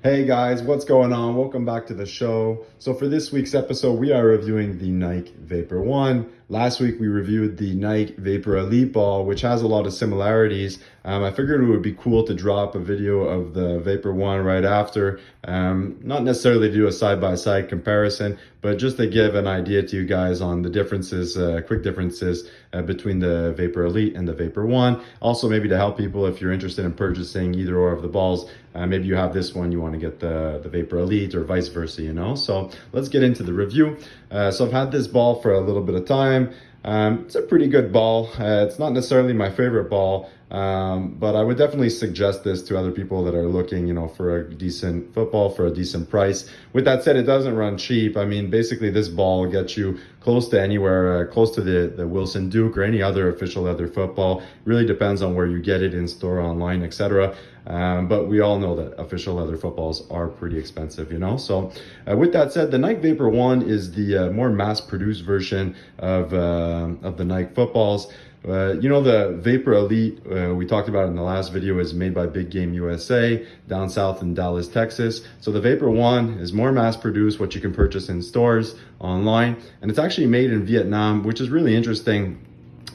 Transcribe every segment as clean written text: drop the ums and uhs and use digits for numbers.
Hey guys, what's going on? Welcome back to the show. So for this week's episode, we are reviewing the Nike Vapor One. Last week we reviewed the Nike Vapor Elite ball, which has a lot of similarities. I figured it would be cool to drop a video of the Vapor One right after. Not necessarily to do a side-by-side comparison, but just to give an idea to you guys on the differences, quick differences between the Vapor Elite and the Vapor One. Also maybe to help people if you're interested in purchasing either or of the balls. Maybe you have this one, you want to get the Vapor Elite or vice versa, you know? So let's get into the review. So I've had this ball for a little bit of time. It's a pretty good ball. It's not necessarily my favorite ball, but I would definitely suggest this to other people that are looking, you know, for a decent football for a decent price. With that said, it doesn't run cheap. I mean, basically this ball will get you close to anywhere, close to the Wilson Duke or any other official leather football. Really depends on where you get it in store, online, etc. But we all know that official leather footballs are pretty expensive, you know? So with that said, the Nike Vapor One is the more mass-produced version of the Nike footballs. You know, the Vapor Elite, we talked about in the last video, is made by Big Game USA down south in Dallas, Texas. So the Vapor One is more mass-produced, what you can purchase in stores, online, and it's actually made in Vietnam, which is really interesting.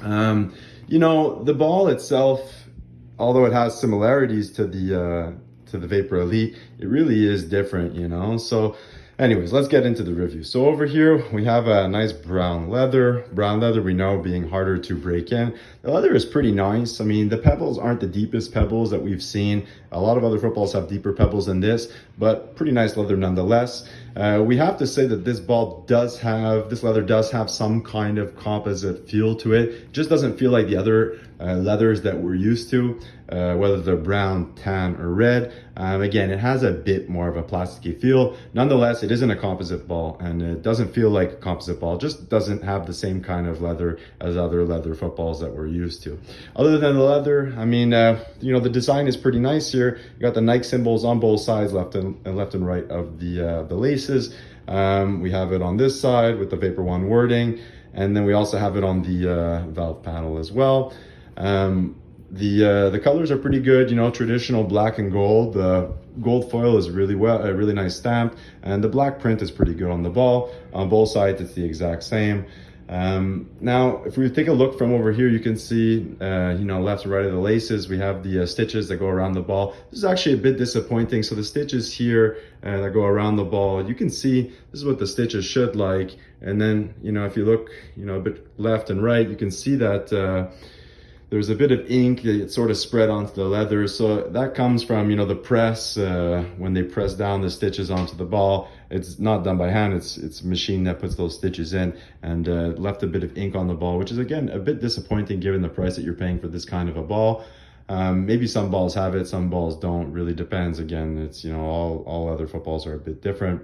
You know, the ball itself, although it has similarities to the Vapor Elite, it really is different, you know? So anyways, let's get into the review. So over here, we have a nice brown leather. Brown leather, we know, being harder to break in. The leather is pretty nice. I mean, the pebbles aren't the deepest pebbles that we've seen. A lot of other footballs have deeper pebbles than this, but pretty nice leather nonetheless. We have to say that this leather does have some kind of composite feel to it. It just doesn't feel like the other leathers that we're used to, whether they're brown, tan, or red. Again, it has a bit more of a plasticky feel. Nonetheless, it isn't a composite ball, and it doesn't feel like a composite ball. It just doesn't have the same kind of leather as other leather footballs that we're used to. Other than the leather, I mean, you know, the design is pretty nice here. You got the Nike symbols on both sides, left and right of the laces. We have it on this side with the Vapor One wording, and then we also have it on the valve panel as well. The colors are pretty good, you know, traditional black and gold. The gold foil is really a really nice stamp, and the black print is pretty good on the ball. On both sides, it's the exact same. Now, if we take a look from over here, you can see, you know, left and right of the laces, we have the stitches that go around the ball. This is actually a bit disappointing. So the stitches here that go around the ball, you can see this is what the stitches should like. And then, you know, if you look, you know, a bit left and right, you can see that there's a bit of ink that sort of spread onto the leather. So that comes from, you know, the press, when they press down the stitches onto the ball. It's not done by hand, it's a machine that puts those stitches in, and left a bit of ink on the ball, which is, again, a bit disappointing given the price that you're paying for this kind of a ball. Maybe some balls have it, some balls don't, really depends. Again, it's, you know, all other footballs are a bit different,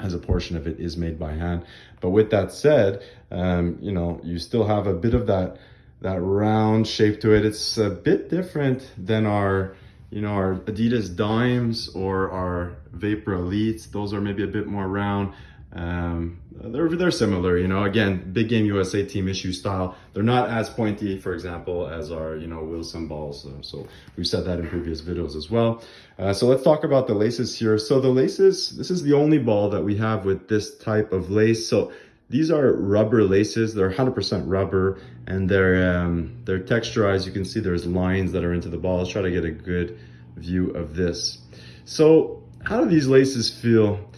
as a portion of it is made by hand. But with that said, you know, you still have a bit of that round shape to it. It's a bit different than our, you know, our Adidas Dimes or our Vapor Elites. Those are maybe a bit more round. They're similar, you know, again, Big Game USA team issue style. They're not as pointy, for example, as our, you know, Wilson balls. So we've said that in previous videos as well. So let's talk about the laces here. So the laces, this is the only ball that we have with this type of lace. So these are rubber laces. They're 100% rubber, and they're texturized. You can see there's lines that are into the ball. Let's try to get a good view of this. So how do these laces feel?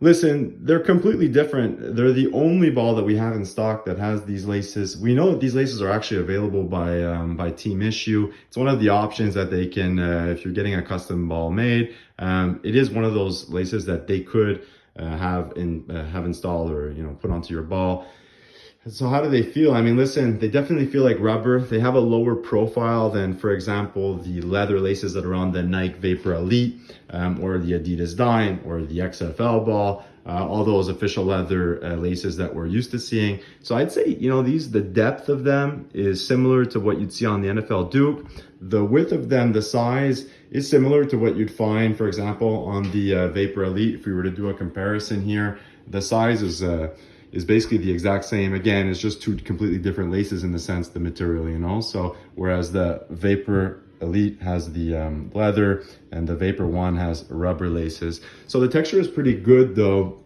Listen, they're completely different. They're the only ball that we have in stock that has these laces. We know that these laces are actually available by Team Issue. It's one of the options that they can, if you're getting a custom ball made, it is one of those laces that they could have installed or, you know, put onto your ball. So how do they feel? I mean, listen, they definitely feel like rubber. They have a lower profile than, for example, the leather laces that are on the Nike Vapor Elite, or the Adidas Dime or the XFL ball, all those official leather laces that we're used to seeing. So I'd say, you know, the depth of them is similar to what you'd see on the NFL Duke. The width of them, the size, is similar to what you'd find, for example, on the Vapor Elite. If we were to do a comparison here, the size is basically the exact same. Again, it's just two completely different laces in the sense, the material, you know? So whereas the Vapor Elite has the leather, and the Vapor One has rubber laces. So the texture is pretty good though.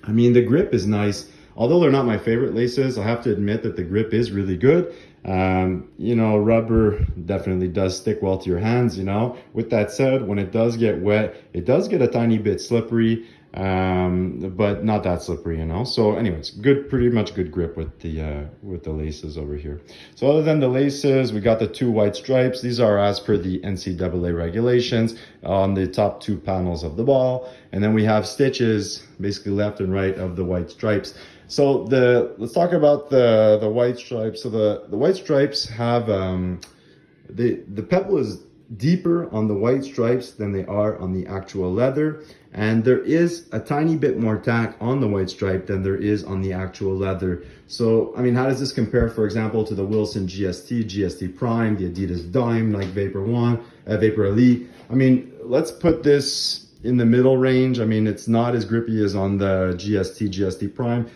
I mean, the grip is nice. Although they're not my favorite laces, I have to admit that the grip is really good. You know, rubber definitely does stick well to your hands, you know. With that said, when it does get wet, it does get a tiny bit slippery, but not that slippery, you know. So anyways, good, pretty much good grip with the laces over here. So other than the laces, we got the 2 white stripes. These are as per the NCAA regulations on the top 2 panels of the ball. And then we have stitches basically left and right of the white stripes. So let's talk about the white stripes. So the white stripes have the pebble is deeper on the white stripes than they are on the actual leather, and there is a tiny bit more tack on the white stripe than there is on the actual leather. So I mean, how does this compare, for example, to the Wilson GST, GST Prime, the Adidas Dime, Nike Vapor One, Vapor Elite? I mean, let's put this in the middle range. I mean, it's not as grippy as on the GST, GST Prime,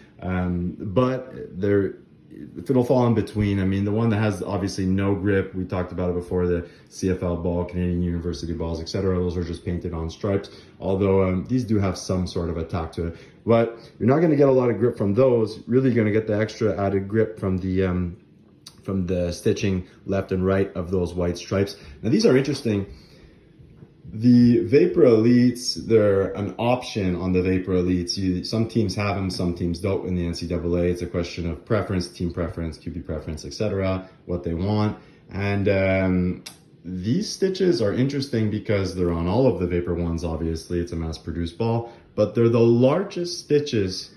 but it'll fall in between. I mean, the one that has obviously no grip, we talked about it before, the CFL ball, Canadian University balls, etc. Those are just painted on stripes, although these do have some sort of attack to it. But you're not going to get a lot of grip from those. Really going to get the extra added grip from the stitching left and right of those white stripes. Now these are interesting. The Vapor Elites, they're an option on the Vapor Elites. Some teams have them, some teams don't in the NCAA. It's a question of preference, team preference, QB preference, etc., what they want. And these stitches are interesting because they're on all of the Vapor Ones, obviously. It's a mass-produced ball, but they're the largest stitches,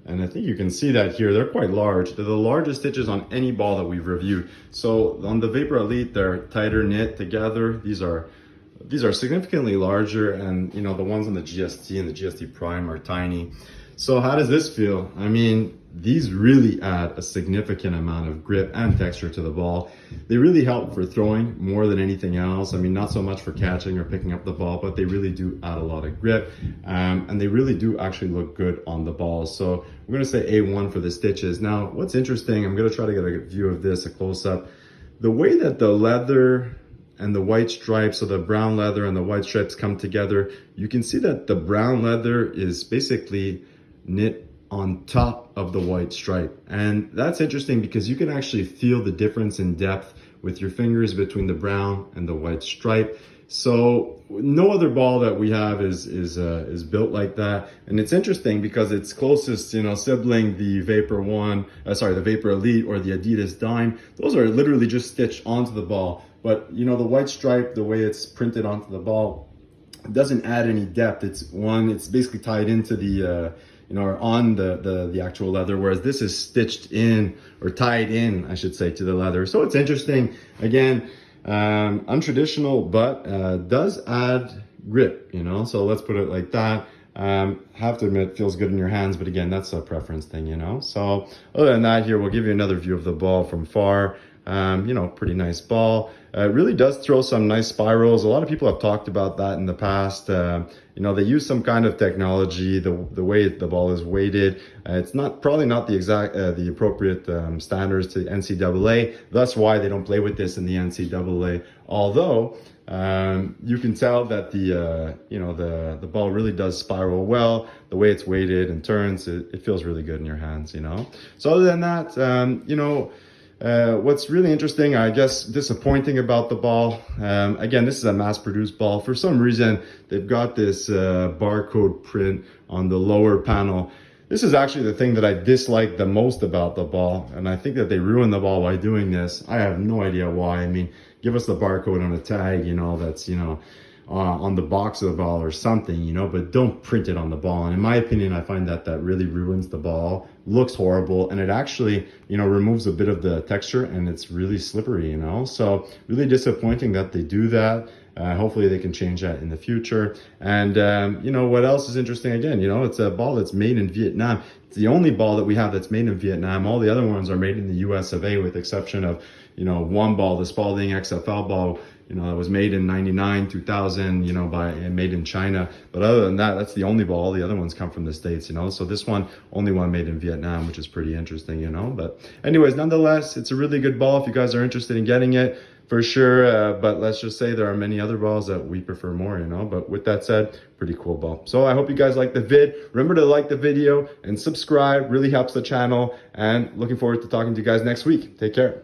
and I think you can see that here. They're quite large. They're the largest stitches on any ball that we've reviewed. So on the Vapor Elite, they're tighter knit together. These are significantly larger, and you know, the ones on the GST and the GST Prime are tiny. So how does this feel? I mean, these really add a significant amount of grip and texture to the ball. They really help for throwing more than anything else. I mean, not so much for catching or picking up the ball, but they really do add a lot of grip, and they really do actually look good on the ball. So we're gonna say A1 for the stitches. Now, what's interesting, I'm gonna try to get a view of this, a close-up. The way that the leather and the white stripes, so the brown leather and the white stripes come together, you can see that the brown leather is basically knit on top of the white stripe. And that's interesting because you can actually feel the difference in depth with your fingers between the brown and the white stripe. So no other ball that we have is built like that. And it's interesting because its closest, you know, sibling, the Vapor the Vapor Elite or the Adidas Dime, those are literally just stitched onto the ball. But you know, the white stripe, the way it's printed onto the ball, it doesn't add any depth. It's basically tied into the you know, or on the actual leather, whereas this is stitched in, or tied in, I should say, to the leather. So it's interesting. Again, untraditional, but does add grip, you know. So let's put it like that. Have to admit, it feels good in your hands, but again, that's a preference thing, you know. So other than that, here we'll give you another view of the ball from far. You know, pretty nice ball. It really does throw some nice spirals. A lot of people have talked about that in the past. You know, they use some kind of technology, the way the ball is weighted. It's probably not the exact, the appropriate standards to the NCAA. That's why they don't play with this in the NCAA. Although, you can tell that you know, the ball really does spiral well. The way it's weighted and turns, it feels really good in your hands, you know. So other than that, you know, what's really interesting, I guess disappointing about the ball, again, this is a mass-produced ball. For some reason, they've got this barcode print on the lower panel. This is actually the thing that I dislike the most about the ball, and I think that they ruined the ball by doing this. I have no idea why. I mean, give us the barcode on a tag, you know, that's, you know, on the box of the ball or something, you know, but don't print it on the ball. And in my opinion, I find that really ruins the ball, looks horrible, and it actually, you know, removes a bit of the texture, and it's really slippery, you know. So really disappointing that they do that. Hopefully they can change that in the future. And you know, what else is interesting, again, you know, it's a ball that's made in Vietnam. It's the only ball that we have that's made in Vietnam. All the other ones are made in the US of A, with the exception of, you know, one ball, the Spalding XFL ball, you know, that was made in 99, 2000, you know, made in China. But other than that, that's the only ball. All the other ones come from the States, you know. So this one, only one made in Vietnam, which is pretty interesting, you know. But anyways, nonetheless, it's a really good ball if you guys are interested in getting it. for sure. But let's just say there are many other balls that we prefer more, you know. But with that said, pretty cool ball. So I hope you guys like the vid. Remember to like the video and subscribe. Really helps the channel. And looking forward to talking to you guys next week. Take care.